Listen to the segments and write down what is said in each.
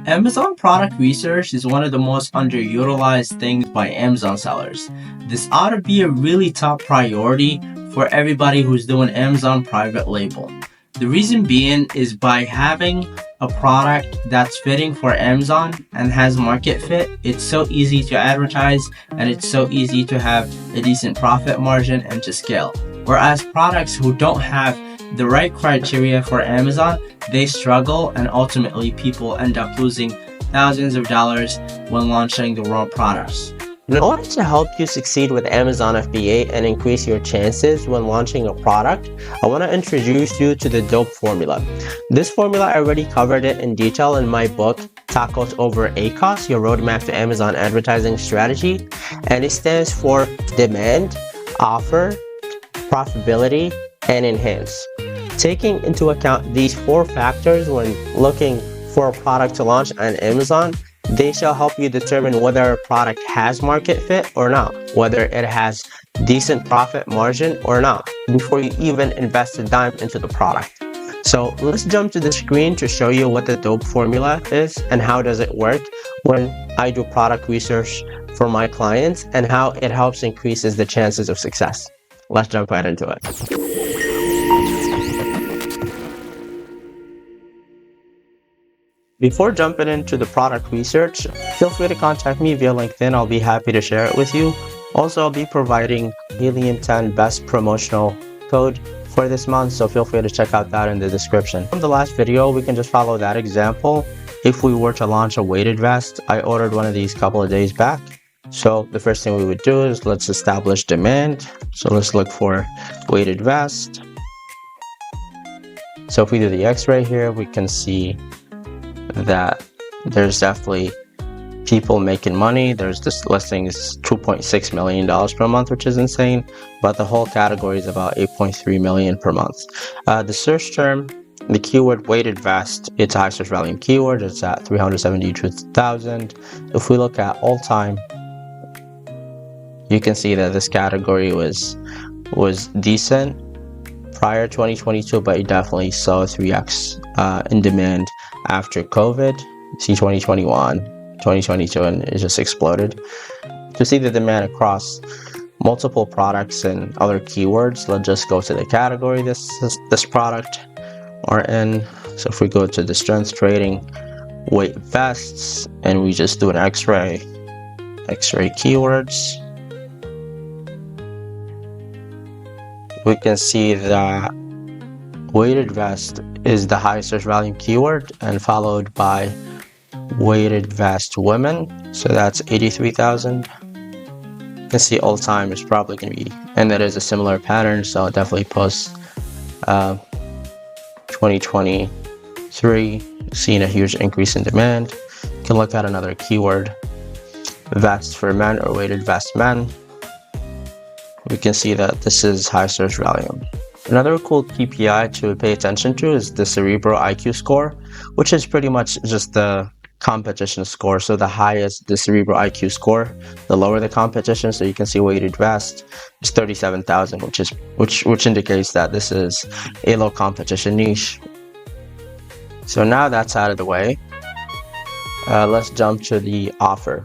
Amazon product research is one of the most underutilized things by Amazon sellers. This ought to be a really top priority for everybody who's doing Amazon private label. The reason being is by having a product that's fitting for Amazon and has market fit, it's so easy to advertise and it's so easy to have a decent profit margin and to scale. Whereas products who don't have the right criteria for Amazon, they struggle and ultimately people end up losing thousands of dollars when launching the wrong products. In order to help you succeed with Amazon FBA and increase your chances when launching a product, I want to introduce you to the DOPE formula. This formula, I already covered it in detail in my book, Tacos Over ACOS, Your Roadmap to Amazon Advertising Strategy, and it stands for demand, offer, profitability, and enhance. Taking into account these 4 factors when looking for a product to launch on Amazon, they shall help you determine whether a product has market fit or not, whether it has decent profit margin or not, before you even invest a dime into the product. So let's jump to the screen to show you what the DOPE formula is and how does it work when I do product research for my clients and how it helps increases the chances of success. Let's jump right into it. Before jumping into the product research, feel free to contact me via LinkedIn. I'll be happy to share it with you. Also, I'll be providing Helium 10 best promotional code for this month, so feel free to check out that in the description. From the last video, we can just follow that example. If we were to launch a weighted vest, I ordered one of these a couple of days back. So the first thing we would do is let's establish demand. So let's look for weighted vest. So if we do the X-ray here, we can see that there's definitely people making money. There's this listing is $2.6 million per month, which is insane, but the whole category is about 8.3 million per month. The search term, the keyword weighted vest, it's a high search volume keyword. It's at 372,000. If we look at all time, you can see that this category was decent prior 2022, but it definitely saw 3x in demand after COVID. See 2021, 2022, and it just exploded. To see the demand across multiple products and other keywords, let's just go to the category this product are in. So if we go to the strength trading weight vests and we just do an X-ray keywords, we can see that weighted vest is the highest search volume keyword and followed by weighted vest women. So that's 83,000. You can see all time is probably going to be, and that is a similar pattern. So definitely post 2023, seeing a huge increase in demand. You can look at another keyword, vest for men or weighted vest men. We can see that this is high search volume. Another cool KPI to pay attention to is the Cerebral IQ score, which is pretty much just the competition score. So the highest the Cerebral IQ score, the lower the competition. So you can see weighted vest is 37,000, which indicates that this is a low competition niche. So now that's out of the way, let's jump to the offer.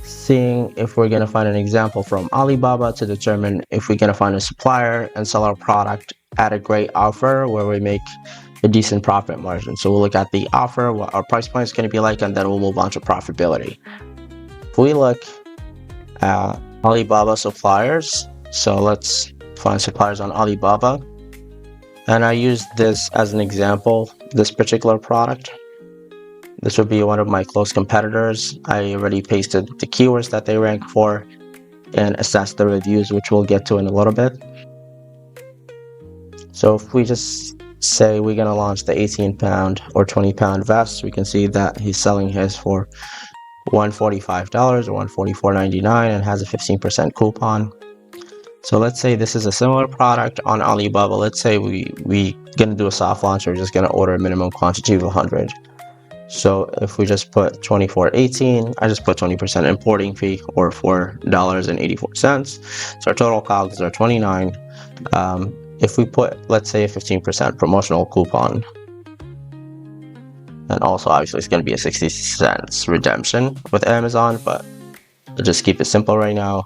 Seeing if we're going to find an example from Alibaba to determine if we're going to find a supplier and sell our product at a great offer where we make a decent profit margin. So we'll look at the offer, what our price point is going to be like, and then we'll move on to profitability. If we look at Alibaba suppliers, so let's find suppliers on Alibaba. And I used this as an example, this particular product. This would be one of my close competitors. I already pasted the keywords that they rank for and assessed the reviews, which we'll get to in a little bit. So if we just say we're going to launch the 18-pound or 20-pound vest, we can see that he's selling his for $145 or $144.99 and has a 15% coupon. So let's say this is a similar product on Alibaba. Let's say we going to do a soft launch. We're just going to order a minimum quantity of 100. So if we just put 24.18, I just put 20% importing fee or $4.84. So our total COGS are 29. If we put, let's say, a 15% promotional coupon, And also, obviously, it's going to be a 60 cents redemption with Amazon, but I'll just keep it simple right now.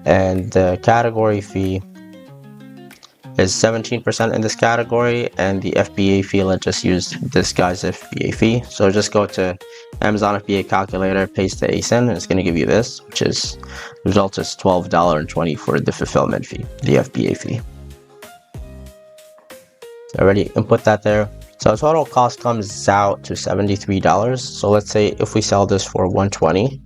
And the category fee is 17% in this category, and the FBA fee, let's just use this guy's FBA fee. So just go to Amazon FBA calculator, paste the ASIN, and it's going to give you this, which is result is $12.20 for the fulfillment fee, the FBA fee. So already input that there. So total cost comes out to $73. So let's say if we sell this for $120,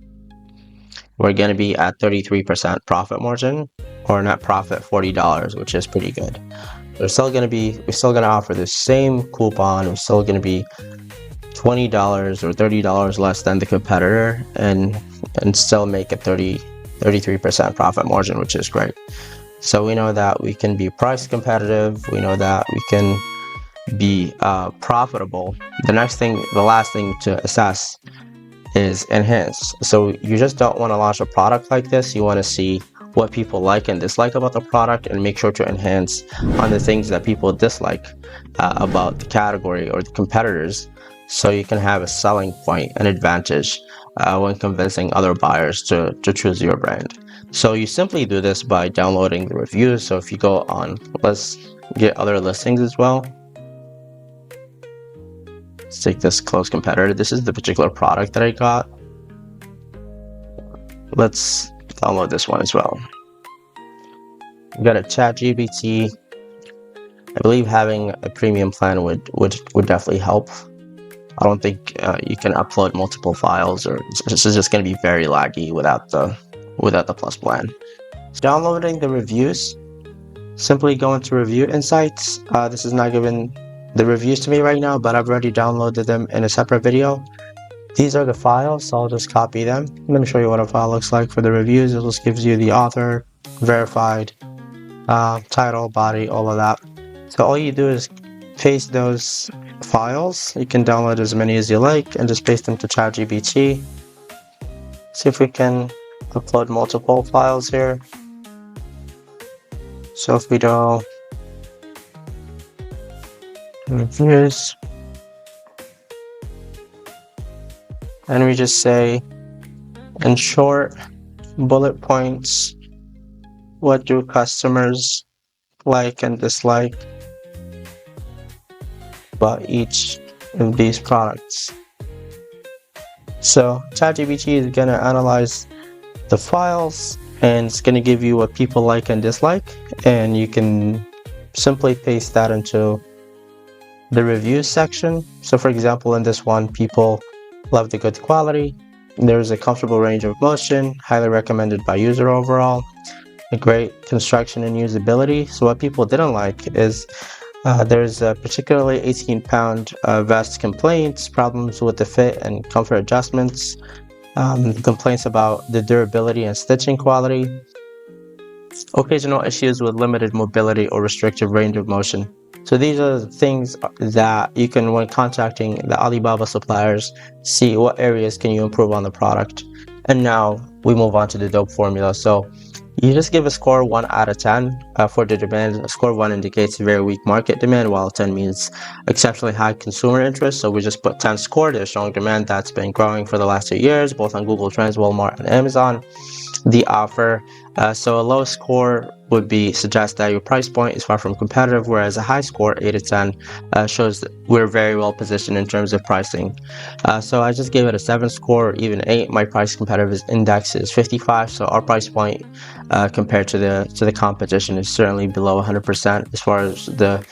we're going to be at 33% profit margin, or net profit $40, which is pretty good. We're still going to offer the same coupon. We're still going to be $20 or $30 less than the competitor, and still make a 33% profit margin, which is great. So we know that we can be price competitive. We know that we can be profitable. The last thing to assess is enhance. So you just don't want to launch a product like this. You want to see what people like and dislike about the product, and make sure to enhance on the things that people dislike about the category or the competitors, so you can have a selling point, an advantage when convincing other buyers to choose your brand. So you simply do this by downloading the reviews. So if you go on, let's get other listings as well. Let's take this close competitor. This is the particular product that I got. Let's download this one as well. We got a ChatGPT. I believe having a premium plan would definitely help. I don't think you can upload multiple files, or this is just going to be very laggy without the plus plan. Downloading the reviews. Simply go into Review Insights. This is not giving the reviews to me right now, but I've already downloaded them in a separate video. These are the files, so I'll just copy them. Let me show you what a file looks like for the reviews. It just gives you the author, verified, title, body, all of that. So all you do is paste those files. You can download as many as you like and just paste them to ChatGPT. See if we can upload multiple files here. So if we do reviews, and we just say, in short, bullet points, what do customers like and dislike about each of these products? So ChatGPT is going to analyze the files, and it's going to give you what people like and dislike, and you can simply paste that into the reviews section. So for example, in this one, people love the good quality, there's a comfortable range of motion, highly recommended by user overall, a great construction and usability. So what people didn't like is there's particularly 18-pound vest complaints, problems with the fit and comfort adjustments, complaints about the durability and stitching quality, occasional issues with limited mobility or restrictive range of motion. So these are the things that you can, when contacting the Alibaba suppliers, see what areas can you improve on the product. And now we move on to the dope formula. So you just give a score 1 out of 10 for the demand. A score 1 indicates very weak market demand, while 10 means exceptionally high consumer interest. So we just put 10 score. There's strong demand that's been growing for the last 2 years, both on Google Trends, Walmart, and Amazon. The offer. So a low score would be suggest that your price point is far from competitive, whereas a high score, 8 to 10, shows that we're very well positioned in terms of pricing. So I just gave it a 7 score, even 8. My price competitive index is 55, so our price point compared to the competition is certainly below 100% as far as the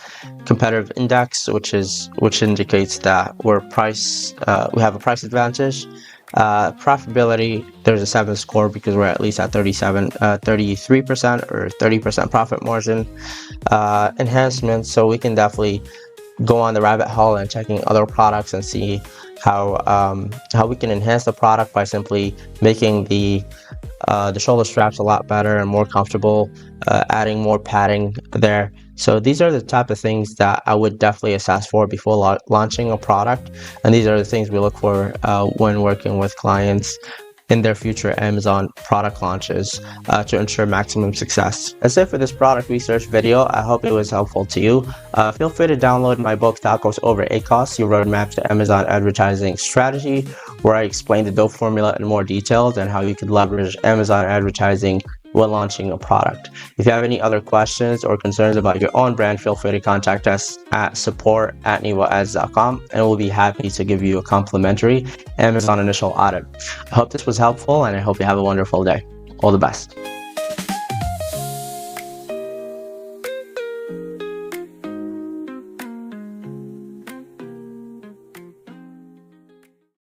competitive index, which indicates that we have a price advantage. Profitability, there's a 7 score because we're at least at 33% or 30% profit margin. Enhancements, so we can definitely go on the rabbit hole and checking other products and see how we can enhance the product by simply making the shoulder straps a lot better and more comfortable, adding more padding there. So these are the type of things that I would definitely assess for before launching a product, and these are the things we look for when working with clients. in their future Amazon product launches to ensure maximum success. That's it for this product research video. I hope it was helpful to you. Feel free to download my book, Tacos Over ACOS, Your Roadmap to Amazon Advertising Strategy, where I explain the dope formula in more details and how you could leverage Amazon advertising when launching a product. If you have any other questions or concerns about your own brand, feel free to contact us at support@nivoads.com, and we'll be happy to give you a complimentary Amazon initial audit. I hope this was helpful, and I hope you have a wonderful day. All the best.